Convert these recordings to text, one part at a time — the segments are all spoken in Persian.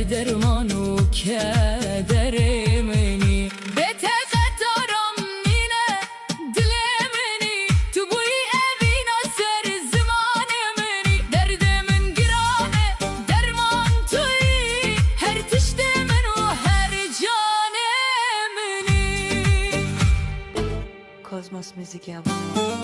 درمان و کدر منی بته قطارم مینه دل منی تو بوی اوینا سر زمان منی درد من گرانه درمان توی هر تشت من و هر جان منی Cosmos Music Album.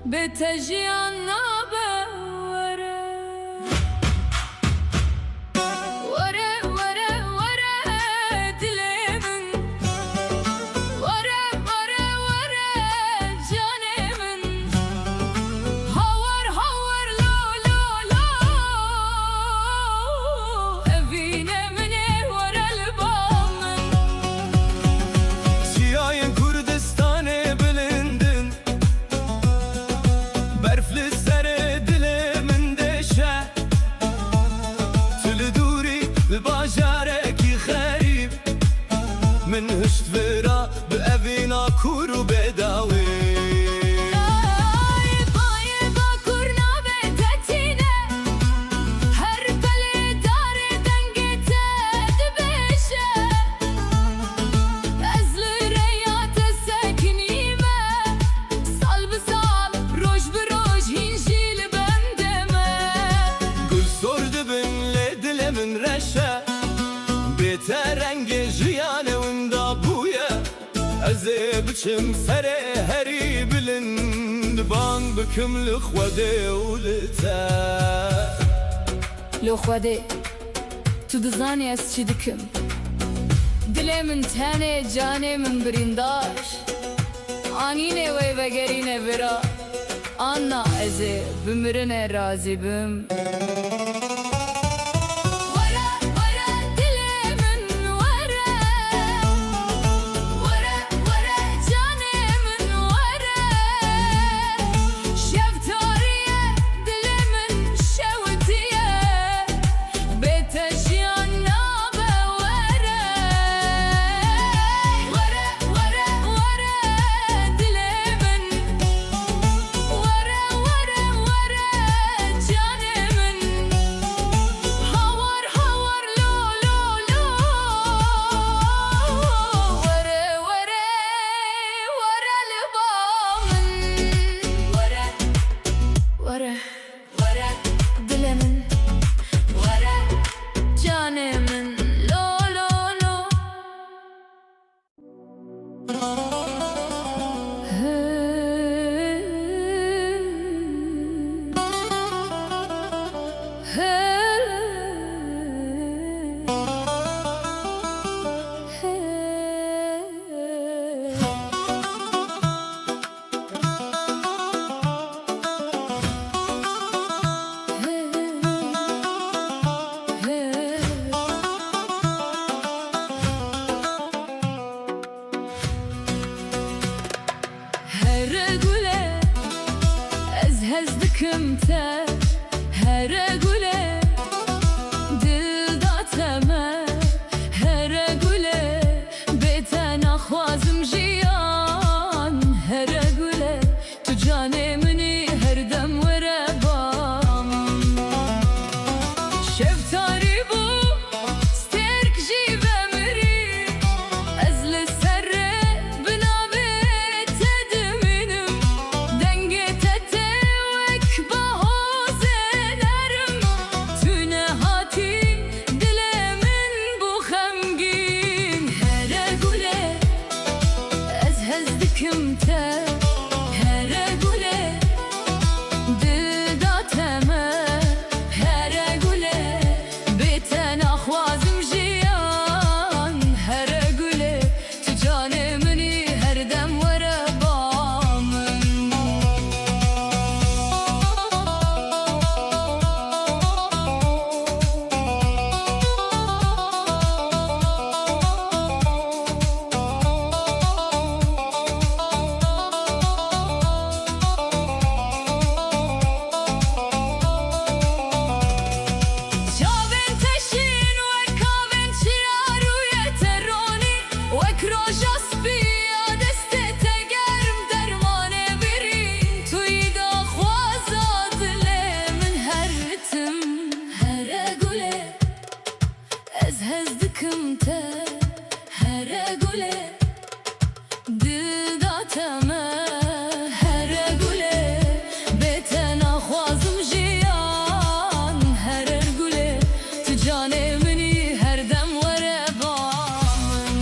بتجيان من هشت فرا بأبينا كورو بداوي بچم سر هری بلند بان بکم لخوده ولتا لخوده تو دزانی از چی دکم دل من تنه جانه من برینداش آنینه وی بگرینه برا آنا ازه بمرنه رازی بم دکم ته هر گله دل داتمه هر گله بهتن خوازم جیان هر گله تو جان منی هر دم وره بام شفتاری بو سترک جی بمری از لسر بنابه تدمینم دنگ تته وک باhoz نرم تو نهاتی دل من بو خمگین هر گله از هزدکم ته هر گله دل داتمه هر گله بهتن خوازم جیان هر گله تو جان منی هر دم وره بامن جابن تشین و کابن چرا روی ترونی و کروجاس بیا دست تگرم درمانه برین توی دا خوازاد من هرتم هر گله از هزدکم ته هر گله دل داتمه هر گله بهتن خوازم جیان هر گله تو جان منی هر دم وره بامن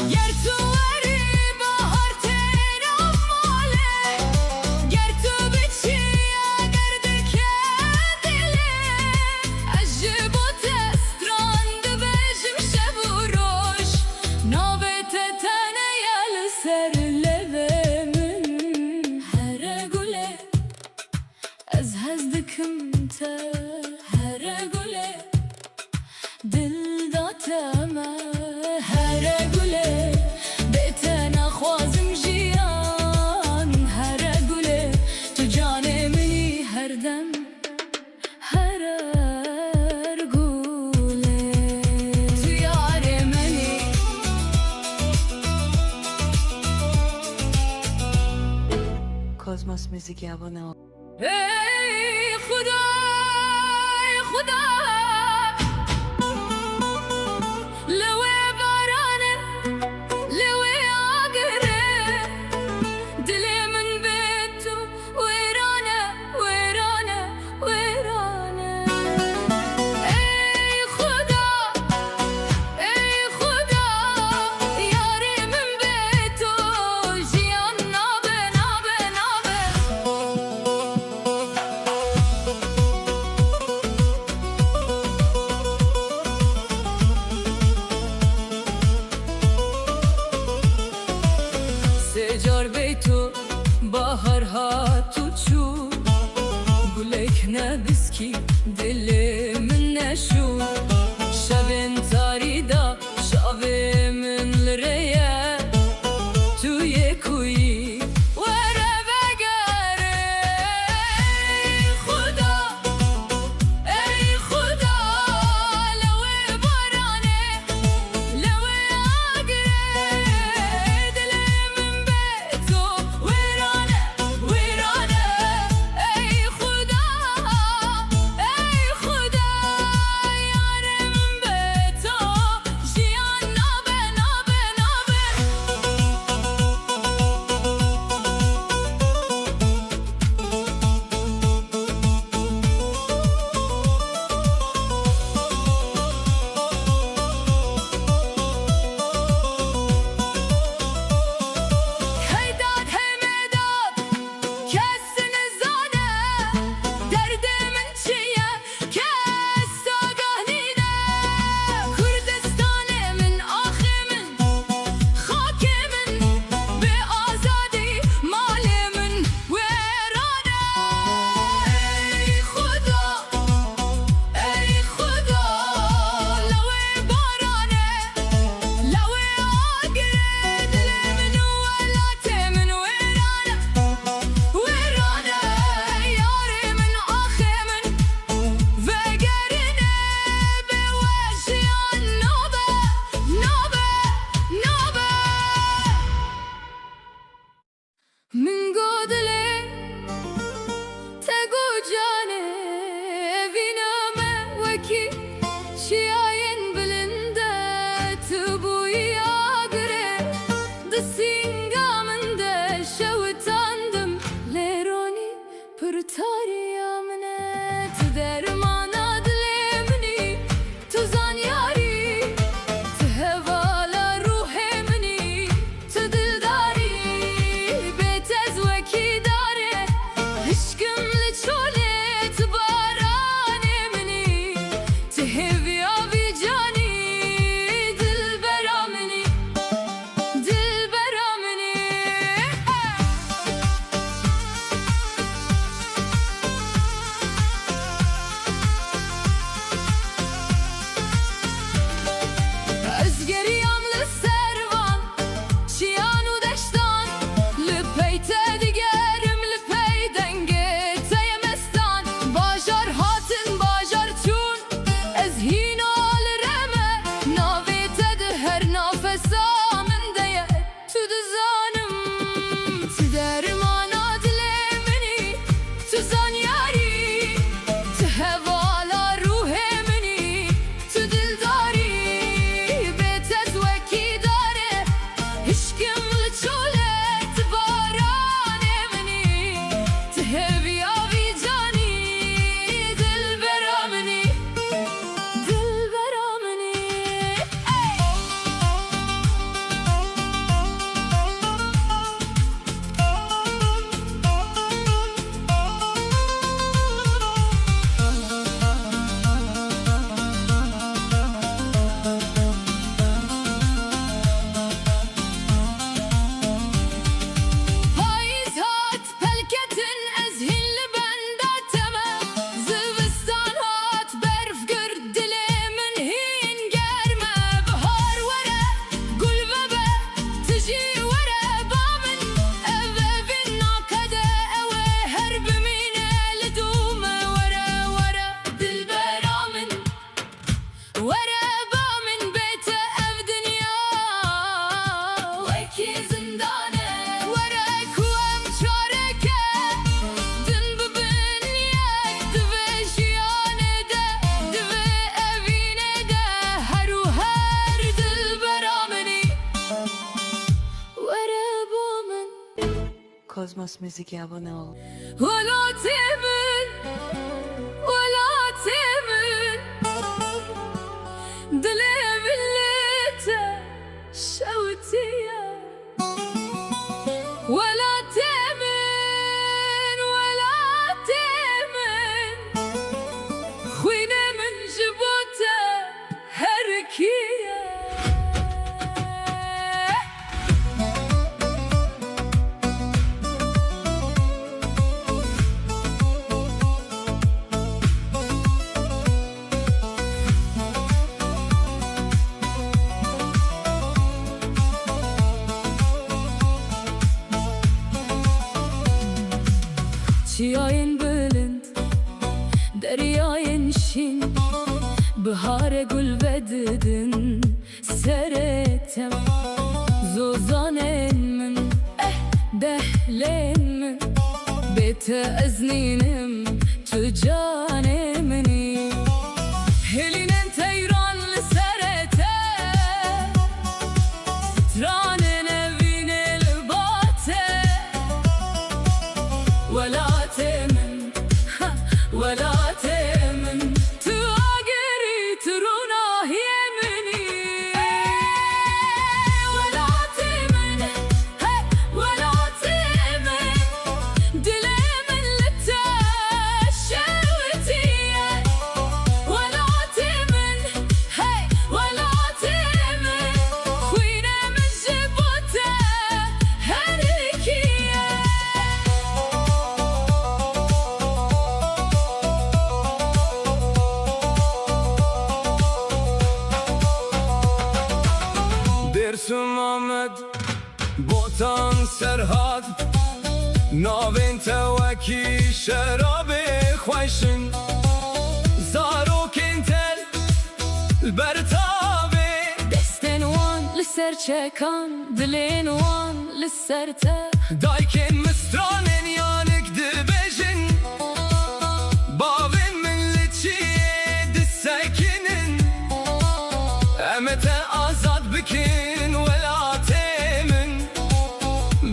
گر تو وری بهار تیرم ماله گر تو بچی اگر دکه دله عجب و تستراند بجم شب و روش نابت تنه یل سر لبه من هر گله از هزدکم ته هر گله دل داتمه هر گله بهتن خوازم جیان هر گله تو جان منی هر دم هر گله تو یار منی Cosmos Music abone ol. ای خدا ای خدا لوی بارانه لوی آگره دل من به تو ویرانه ویرانه ویرانه ای خدا یار من به تو جیان نابه نابه نابه سجار بیتو bahar hat uçur Gülek ne biski dilimin ne şu Şevin tarida şavimin lireye Tüye kuyi vere begere Ey Khuda lewe barane lewe agre Dilimin beto virane virane Ey Khuda ورابو من Kozmos Müzik'e abone ol. ولا تمن ولا تمن دلي بليته شوتيه ولا تمن ولا تمن خوينا من جبوته هركيه Çiğayın bülent, deryayın şin Bihare gül vedidin seretem Zozanen min, dehlen min Bete ezninim, tücanemini Helinen teyranlı serete Tranen evine lbate ولا تمن ولا تمن تواجري ترونا يمني ولا تمن ولا تمن دلي من للتشوتية ولا تمن ولا تمن خوينا من جبوته هركيه Dersim Ahmet Botan Serhat Navên tewekî şerabê xweşin Zarokên tel ber tavê Destên wan li ser çekan dilên wan li ser te Dayikên mistranên yanik dibêjin Bavên min li çiyê disekinin Em ê te azad bikin welatê min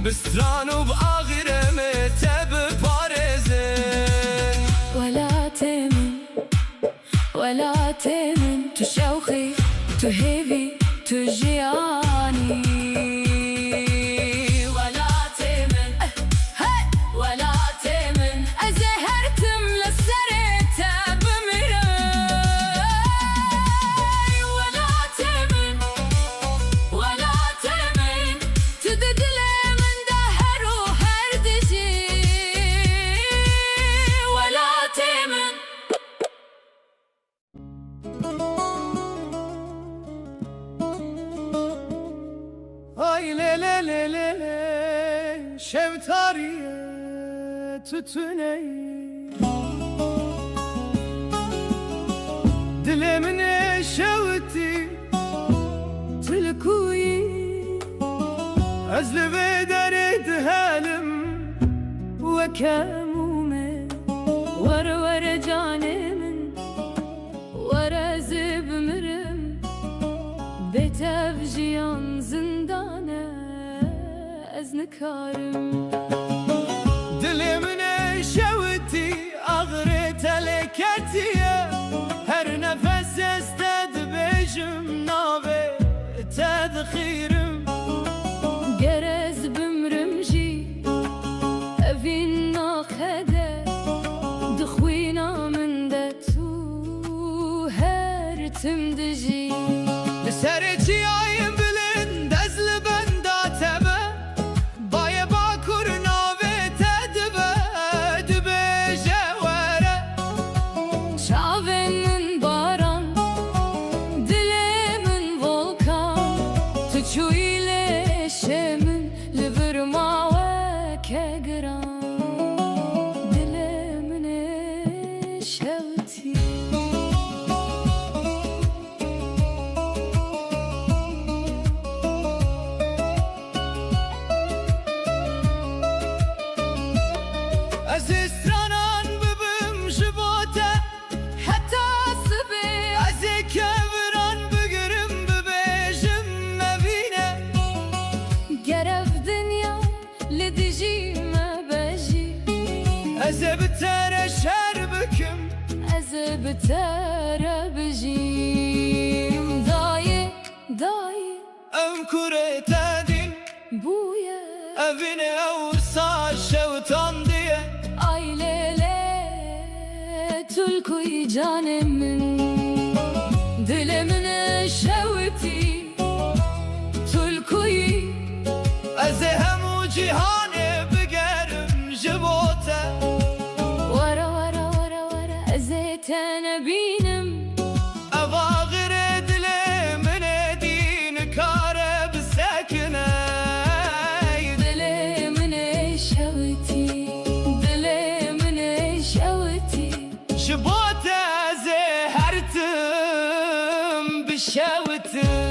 Bi stran û bi axîrê me te biparêzin ولا تمن ولا تمن تو شوخي تو هيفي تو جياني ولا تمن ولا تمن أزهرتم لسريته بمراي ولا تمن ولا تمن تددلي من دهر وهردجي ولا تمن Ay le le le le le şevtariye tütüney Dilemine şevti تلكوي ezli ve derid halim وكامومة ورا ورا جانمن ورا زب مرم بتاف جيان زندانة أزنكارم Dilimine şevti ağrı teleketiye Her nefes ested bejim nave tedxirim جرز بمرمجي أفين ناخده دخوينا من دتو هرتم دجي Serçi ayın bilin dezli benda tebe Baye bakur nave tedbe dübe jevere شعبن من باران دلمن volkan تشوي لشمن لفرما وكجران دلمن شوتي Aziz stranan bibim jibote حتى الصبح Azi kevran bigirim bibejim mevine بتر شر بكم از بتر بجیم دایه ام كره تدين بویه evine avursa şevtan diye ay lele tulkuy canımın dilimine şevti tulkuy Ez hemu cihane bigerim jibote vara ezeten binim Evagir edilim edin kare bisekine dilimine şevti Jibote ez hertim bişevtim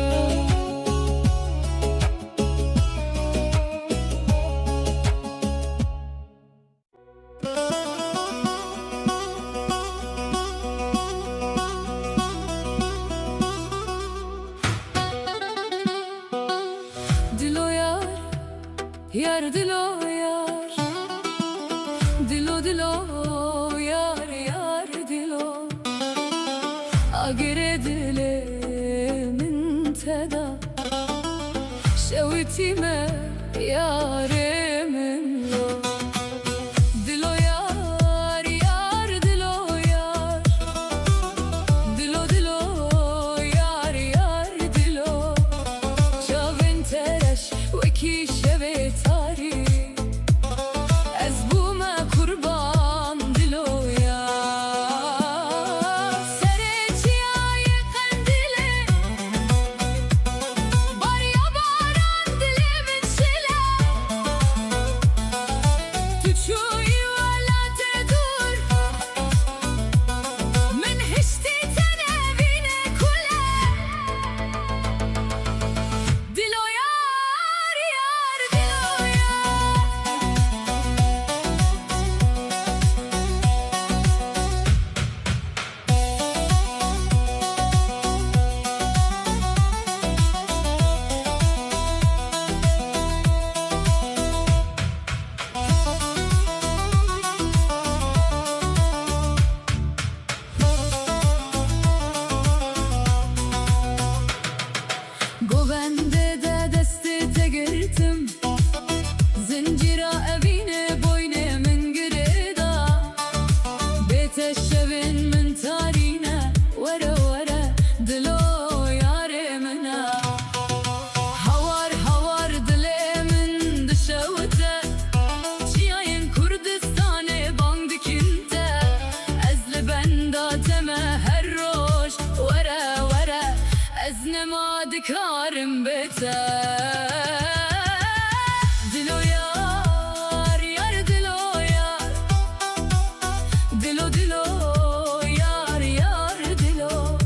Dilo yar dilo yar Dilo yar dilo Agire dilimin teda Şevitime yarimin lo Dilo yar dilo yar Dilo yar dilo Çavin tereş veki şeve tari Ez buma kurban dilo ya Sereciye kandile Bar ya baran dilimin şile Tüçüyü ala tedur Min hişti tenevine kule Dilo yar dilo yar Govende de desti te girdim Zincira evine boyne min girida Bete şevin min tarine Vere dilo yarimine Havar dilimin dışavute Çiyayın Kurdistan'e bandikinte Ezli benda deme her roş Vere Ez nema dikarim beter Dilo yar dilo yar Dilo yar dilo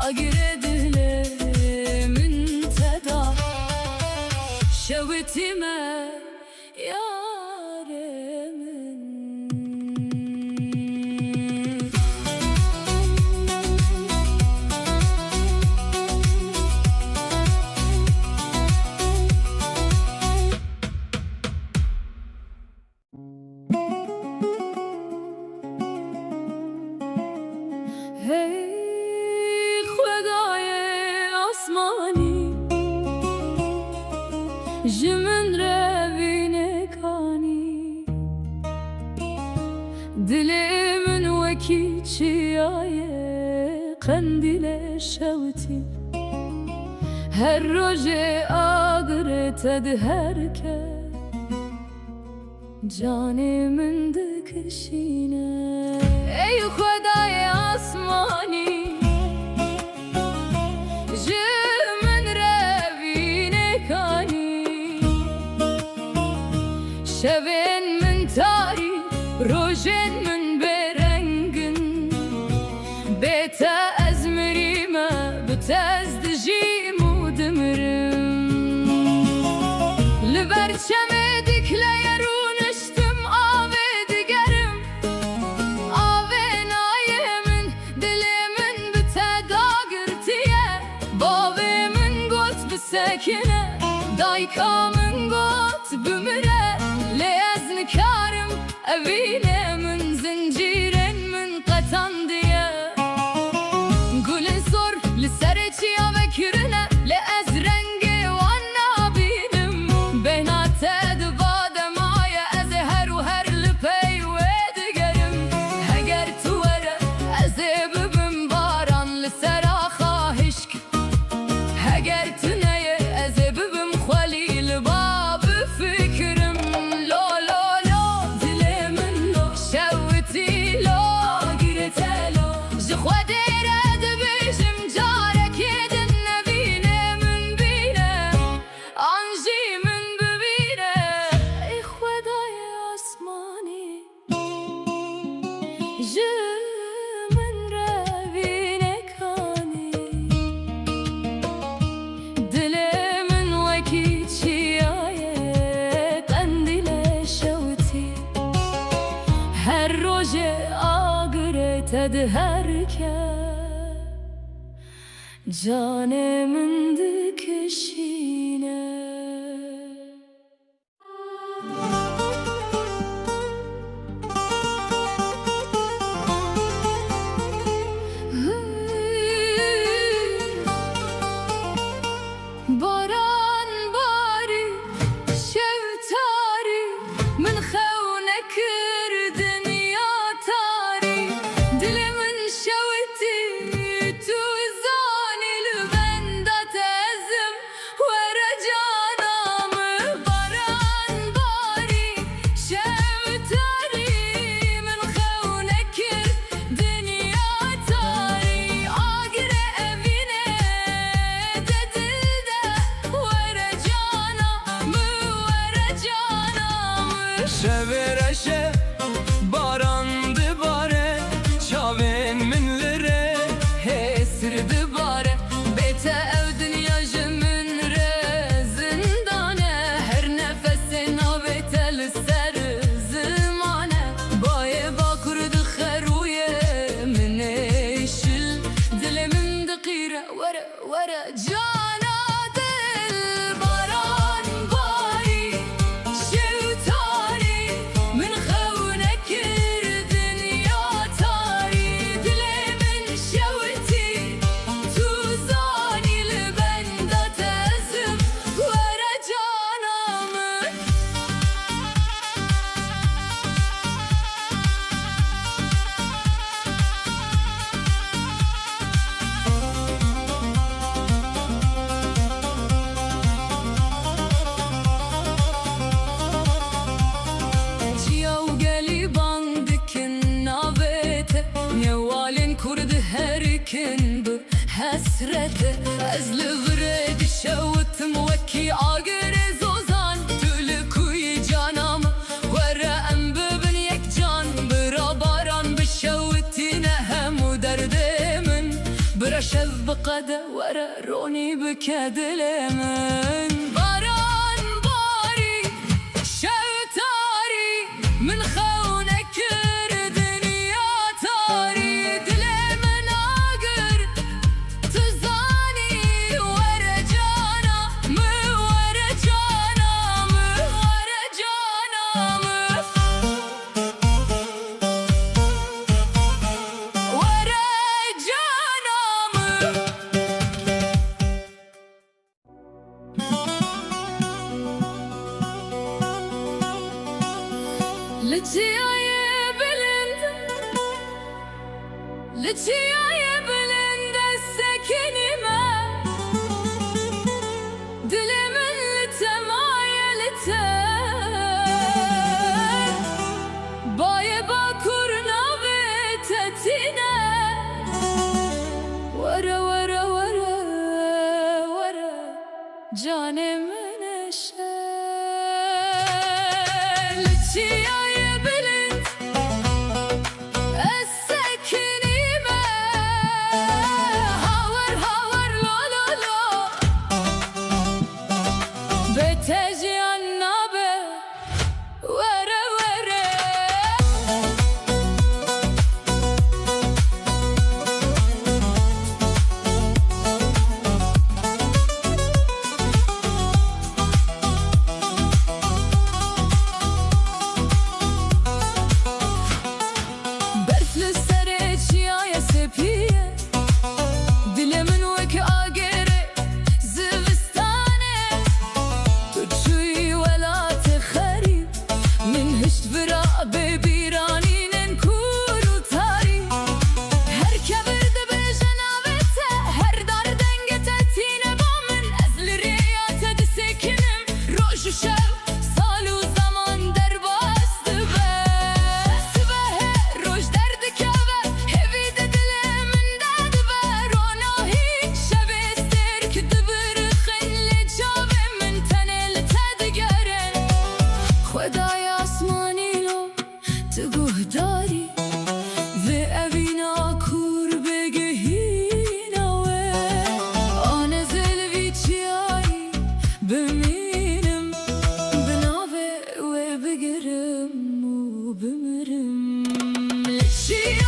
Agire dilimin teda Şevitime yarimin Hey خدای آسمانی جمن روی کانی دلمن وکی چیای قندیل شوتی هر روز آگرت هر که جانمن دکشینه ای خدای آسمانی جمن روی نکانی شبین من تاری روژن من برنگن بیتا از مریمه بتاز دجیم و دمرم لبرچم دکله رونشتم آوه دیگرم آوه نایه من دل من بتا داگرتیه باوه من گوت بسکنه دایکا من گوت بمره لیز نکارم أبينا من زنجير من قطن ديا قولن صور لسرتي يا بكرنا لأزرنقي وانا بينم بينات دباد معايا أزهر وهر لبي ودقرم هقرت ورا أزيب بمباران لسراخا هشك هقرت نايا أزيب بمخولي لباب فكرم لو لو لو دلي من لو شوتي لو قرت لو جخوة ديراد بيجم جارك يدن نبينا من بينا عنجي من ببينا إخوة داي عثماني جو من رابينا كاني دلي من وكيد شياية قنديل شوتي هر روجه آقرت ادهركه جان من دکشینه باران باری شوتاری من خونه کردن یا تاری دل من شوتی تو زانی لبندت ازم ورا جانم باران باری شوتاری من خونه کردن یا تاری آگر evine dedilde ورا جانم ورا جانم شبرشه باران دباره چاوین من لره هسر دباره بیت او دنیا جمن ره زندانه هر نفس نابت لسر زمانه بای با کرد خرویه من ایشل دل من دقیره ورا ورا جانا دل باران باری شوتاری من خونه کردن یا تاری دل من شوتی تو زانی لبندت ازم ورا جانم جيو قلي باندكن نابته نوالن كرد هركن بحسرته أزل برد شوت موكي آقر زوزان تلكوي جانام ورا أنببن يك جان برا باران بشوتي نهم ودرد من برا شف بقدا ورا روني بكدل من باران باري شوتاري من خونه کردن یا تاری دل من آگر تو زانی ورا جانم ورا جانم ورا جانم ورا جانم لتياي بلند لتياي بلند السكن ما دل من لتمايا لتا باي باكورنا بتتنا ورا ورا ورا ورا جان من الشال لتياي بلند السكن ما هاور هاور لو لو لو بتجي النابه ورا ورا بمينم بنافي وبقرم وبمرم لشي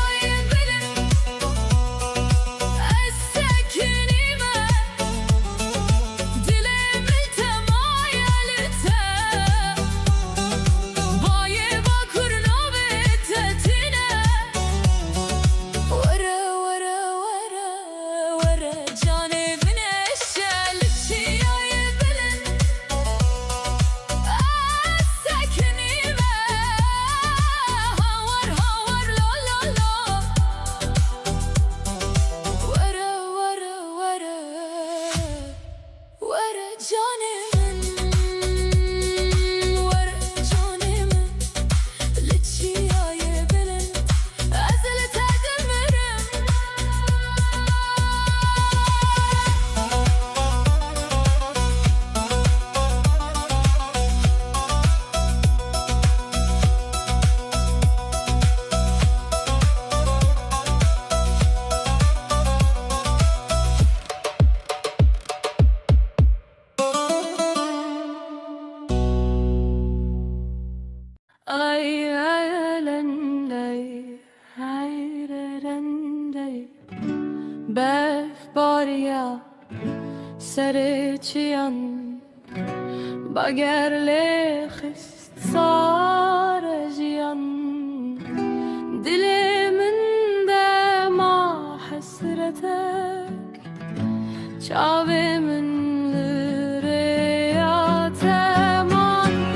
Befbarya serçiyan bagerle xist sarjiyan diliminde ma hasretek çavimin lireyatman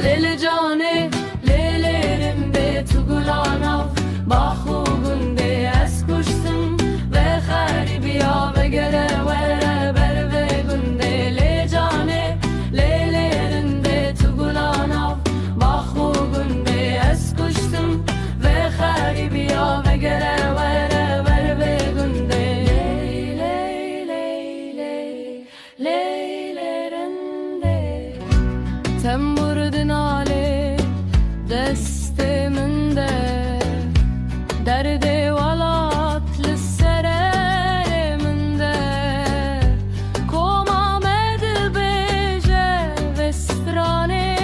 lele cane lelerimde tugulana bahugunde eskuştum ve kharibiya ve gere vere berve gunde le cane lelerinde tugulana bahugunde eskuştum ve kharibiya ve gere vere berve gunde leylerinde temburdin ale desteminde derde valat lissereminde koma med beje vestrane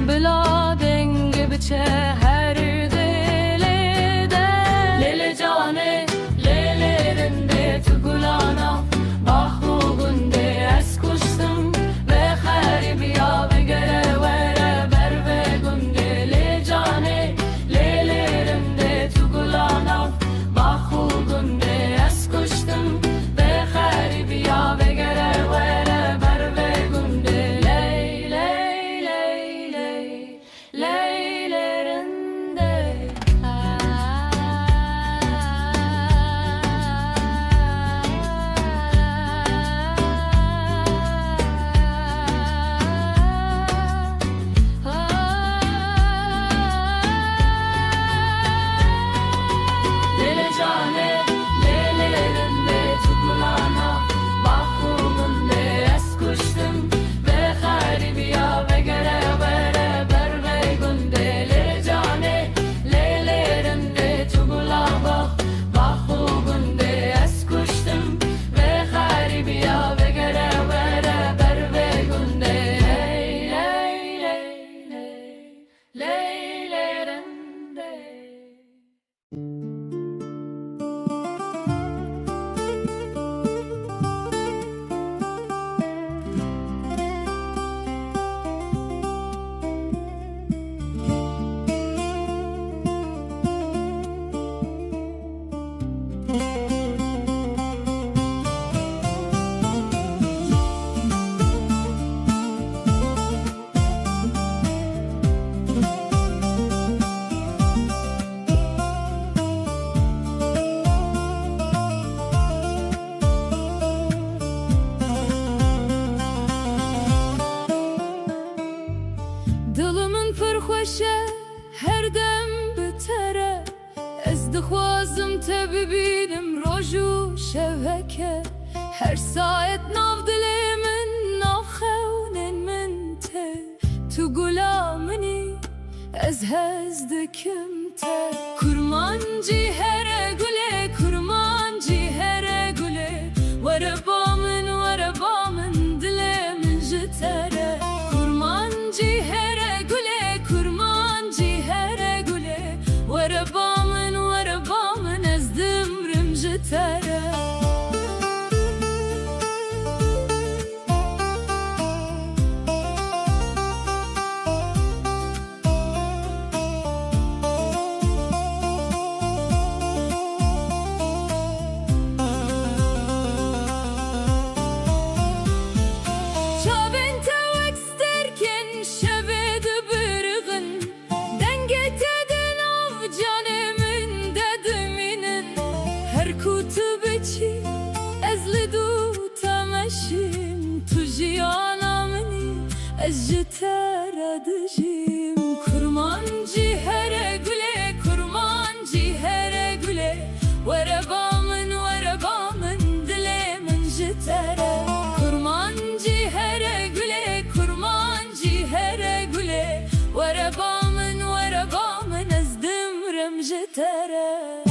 bila denge biçe her dilede lele cane lelerinde tugulana bahugunde eskuştum ve kharibiya ve gere vere berve gunde le cane lelerinde tugulana bahugunde eskuştum ve kharibiya ve gere vere berve gunde leylerinde lele cane lelerinde tugulana bahugunde eskuştum ve kharibiya ve gere vere berve gunde le cane lelerinde tugulana bahugunde eskuştum ve kharibiya ve gere vere berve gunde leylerinde دلمن پرخوشه هر دم بتره از دخوازم te bibînim roj û şevheke her saet nav dilimin nav xewnên min te tu gula minî ez hez dikim te kurmancî here gule kurmancî here gule were ba min dilê min ji الجتارة دجيم كرمانجي هره gule kurmancı here gule Verebamın dile min jitere Kurmancı here gule kurmancı here gule Verebamın ezdim rem jitere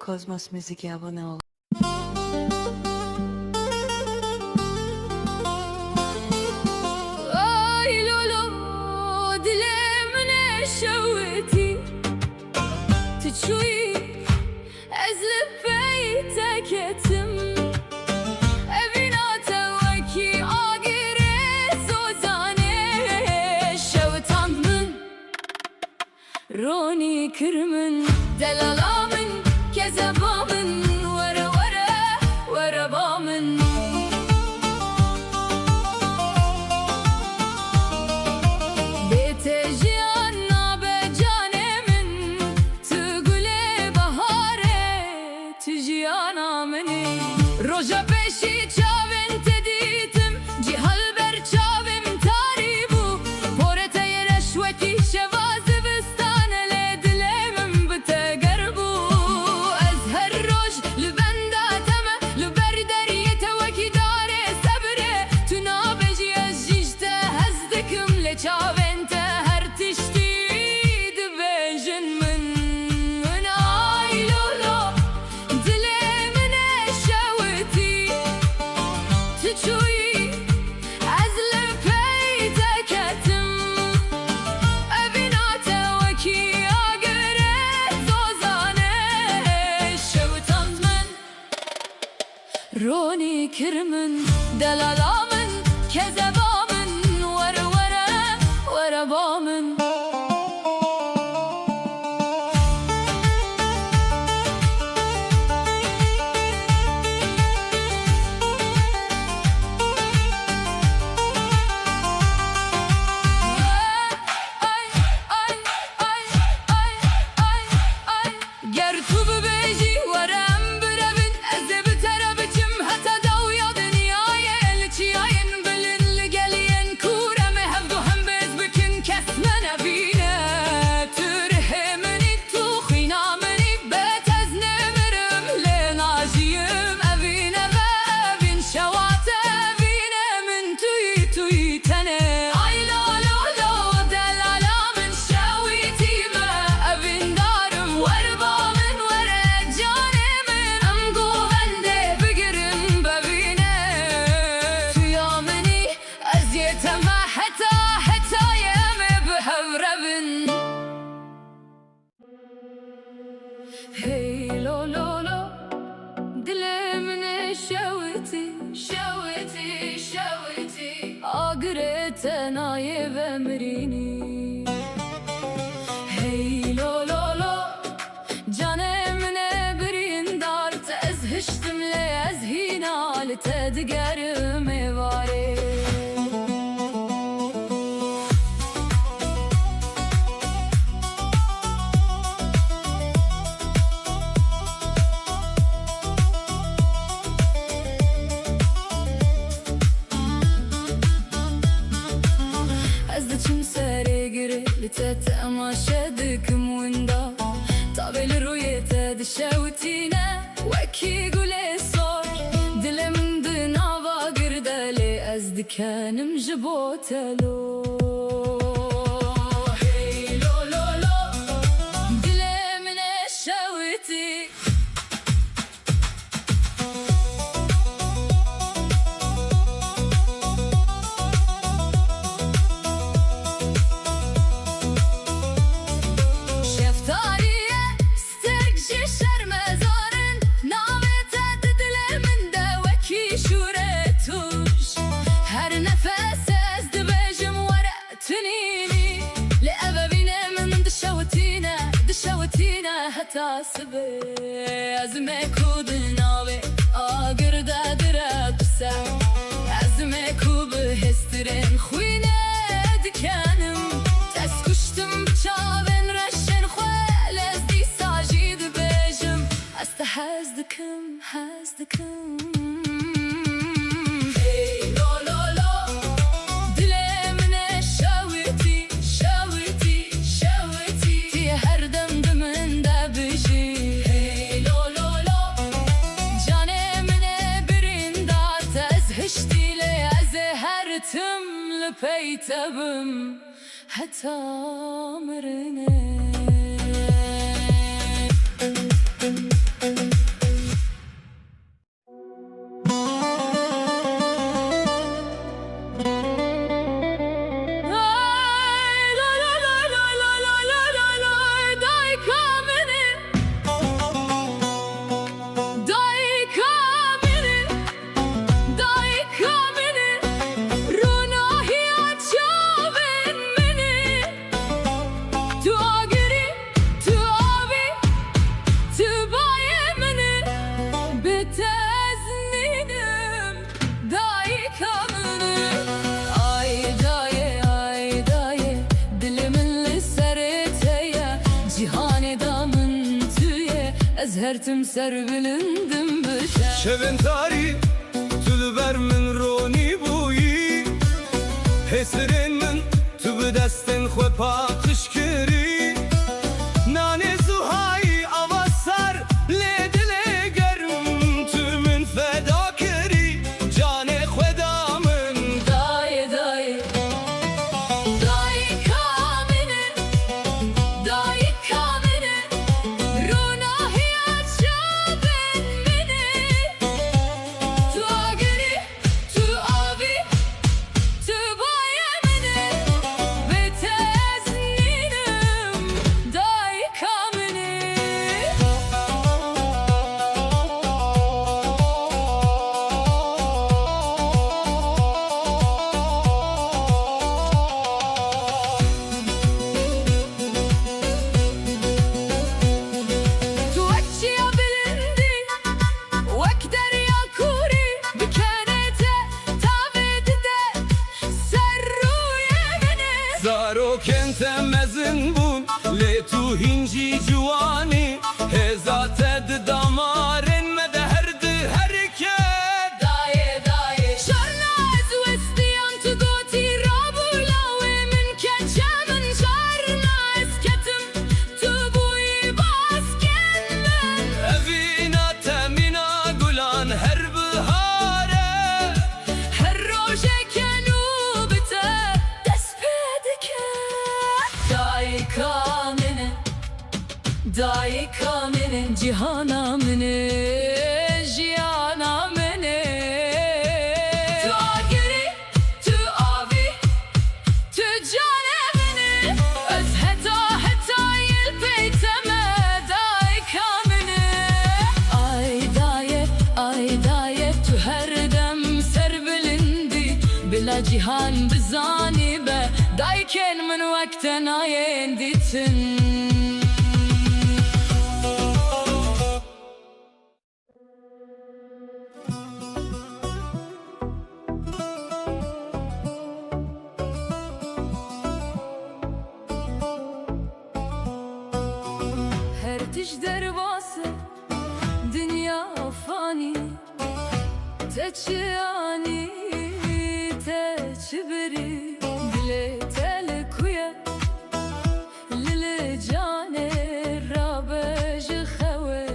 Kozmos Müzik'e abone ol. Ay lolo dilemine şevti Tçuyi ezlip beytek ettim Evina tevki agire zozane Şevtanmın Roni kırmın Delalamın Kezebamın روژا بشی چاوین تدیتم جهال بر چاویم تاری بو پورته ی رشوتی شواز بستان لدلم بتگر بو از هر روش لبنداتم لبر دریت وکی داره صبره تو نابجی از جیجته هزدکم لچاوین ته هر تشتی دبیجن من آی لولو دل من شوتی تچوی از لپی تکتم ابینات وکی آگره زوزانه شوتاند من رونی کرمن دلالامن کذبامن ور بامن گر تو ببیجی ورم بربن از بتر بچم حتی دویا دنیای لچیاین بلن لگلین کورم هفدو هم بز بکن کس من بینه تره منی تو خینا منی بت از نمرم لناجیم ابینه و ابین شوات ابینه من توی تنه آی لولو دلالا من شویتی ما ابین دارم ور بامن ور جانه من ام گوونده بگرم ببینه تویا منی ازیتم حتی یم بهوربن هی لولو دل من شوتی آگرت نای بمرینی هی لولو جانه من برین دارت از هشتم لی از هینا لتدگرم واره از دچم سری گره لتتماشا دکم وندا طابل رویت دشوتینه وکی گله صور دلم دناوا گردالی از دکانم جبوتلو هی لولو دل من شوتی شفتاریه سترگ شرمزارن ناوت دل من ده وکی شورتوش هر نفس از دبجم ورقتنيني لأبابينا من دشوتينا حتى صبي أزمي كود ناوي آقر دادرة بسا أزمي كوب هسترين خوينة دكانم تسكشتم بچاوين رشن خوال از دي ساجيد بجم استحزدكم تم لبيتبم حتى مرنه تو tertim ser bilindim biter. شبن تاری تو بر من رونی بویی حسرین من تو به دستن خو پاکش کری نان زوهای آواز سر لیدل گرم تو من فدا کری جان خدا من دای دای دای کامنه دای کامنه روناهی açabın beni tu agri tu abi tu bayemine ve tezninim dai kamine. Tu ekşiya bilindi vek derya kuri bikenete tavedide serruye mene. زارو کنت مزن بون لی تو هنجی جوانی هزات دامارن مده هر ده حرکت Daye daye şarna ez vestiyan tu goti rabula ve min keçemin şarna ez ketim tu buyi basken ben. evina temina gulan her bihare Her roje kenu bite despedike. Daye kamine daye kamine cihana mine jiyana mine. Tu agri tu abi tu cane mine öz heta heta yel peyteme daye kamine. Ay daye tu her dem ser bilindi bila cihan bizani be dayken min vakten ayenditin. Her diş dervase dünya fani teçyani teçbiri dile tel kuye lile cane rabej khawe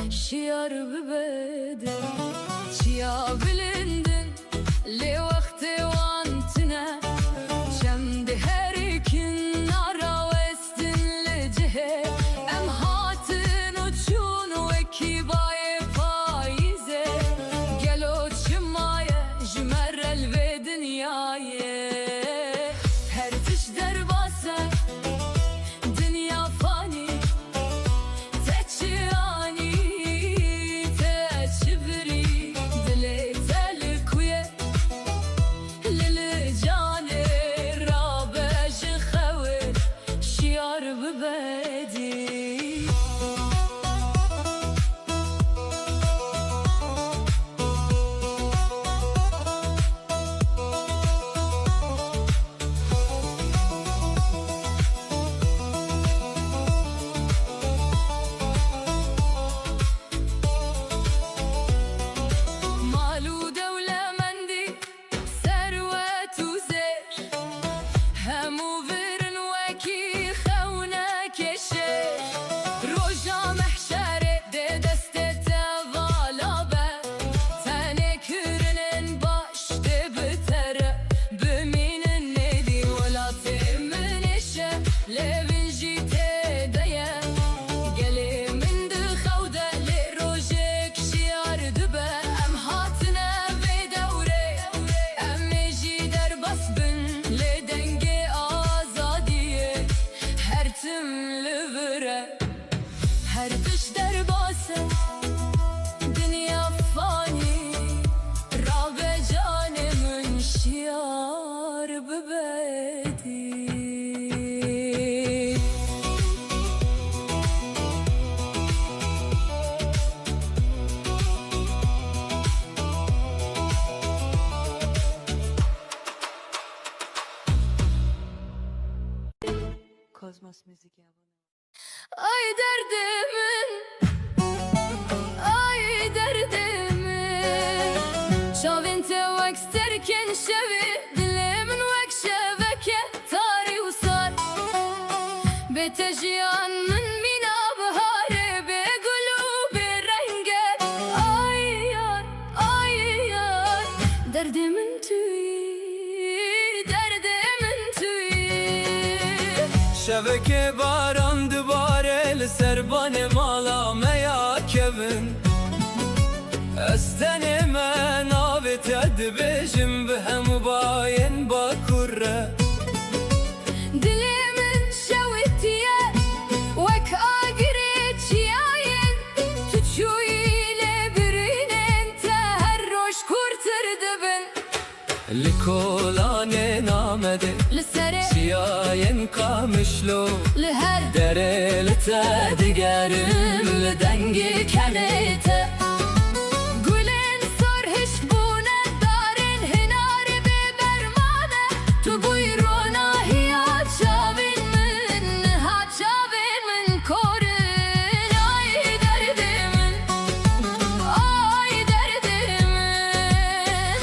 şiyar bibede çiya bilindin li vakti vantine çemdi her ikin ara westin li cihe em hatin uçun ve kibaye faize gelo çimaye jmer elve dünyaye her tiş derbase dünya fani teçyani teçbiri dile tel kuye شاوين توك ستركن شوي دلي من وك شبكة تاري وصار بتجيان من مينا بهاري بقلوب الرنجة آيار آيار درد من توي درد من توي شبكه باران دوباره لسربان مالا میا کبن استن من آوت ادبجم به هم باین با کره دلي من شويتيا وك آقريت شياين تشوي لبرين انت هالروش كورتر دبن لکولان نامده لسري سیاین کامشلو لهر دره لتا دیگرم لدنگی کنیته گلن سرهش بونه دارن هنار ببرمانه تو بویرونا هیا چاوین من کورن آی درد من آی درد من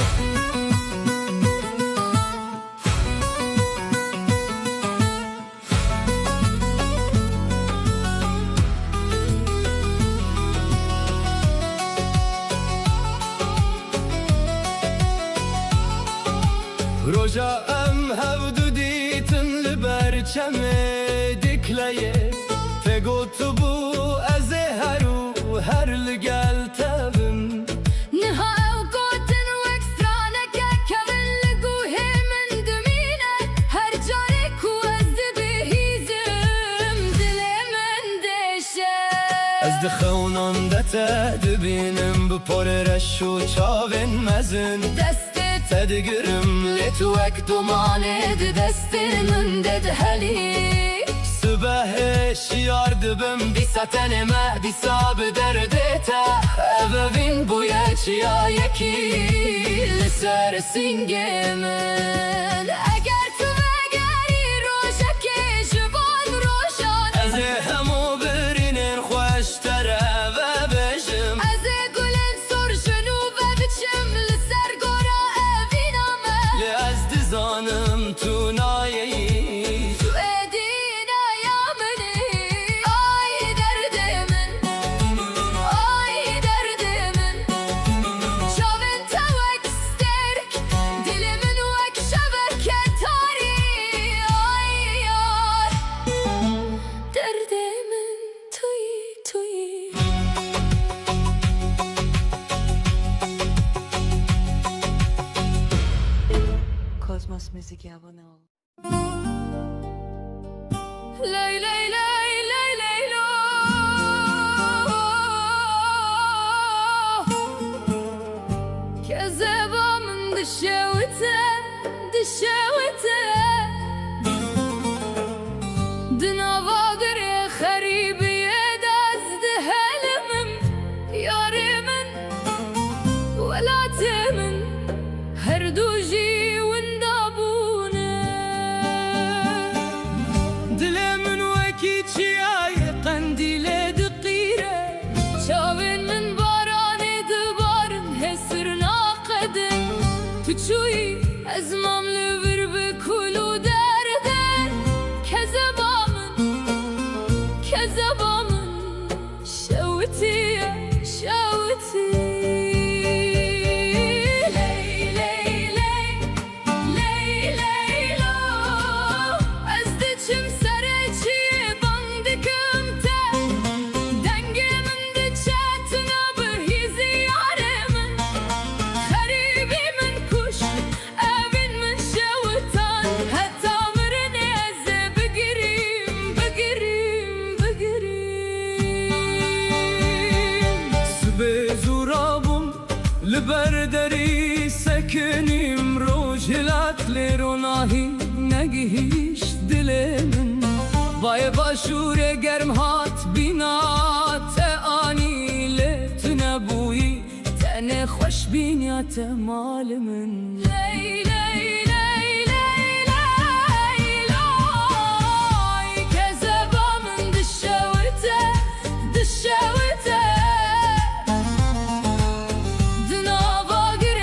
روژا ام هودو دیتن لبرچمه دکلیه تگو تو بو از هر لگل تبم نها اوقاتن واكسترانك كمن لقوه من دمينه هر جارك وازبهيزم دلي من دشه از دخونان دتا دبینم بپر رشو چاوین مزن دستت تدگرم لتوک دمانه دست من دهلی صبحش یاردبم بی ستنمه بی ساب دردتا اوین بویا چیا یکی لسر سینگمن اگر تو بگری روشکی جوان روشان از همو برینن خوشتره و بشم از گلن سر جنوب بچم لسر گورا اوینامه لی از دزانم تو نایهی تو ادینا یا منی آی درد من آی درد من شاون توک سترک دل من وک شبکه تاری آی یار درد من توی Cosmos Music abone ol. lay lay lay lay lay lo كذبة من دشاوته دنافاقر خريب يداز دهلمم ياري من ولا تمن هردوجي وندابونه دلی من وکی چیای قندیل دقیره شاوين من باران دبارن هسر ناقدن تشوي ازمام لبر بكلو دردن كذبامن شوتي لي لي لي لي لي لو ازدچم سرچي بندكم تا دنگي من دچاتنا بهيزي يارمن خريبي من كش ابن من شوتان حتى مرني از بقريم سبه زورابم لبردری سکنیم روجلات لروناهی نگیش دل من وای باشور گرم هات بینات آنی لتنبوی تن خوش بینیات مال من لي لي لي لي لي لوي كذبة من دشاوته دنافاقر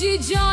جی جان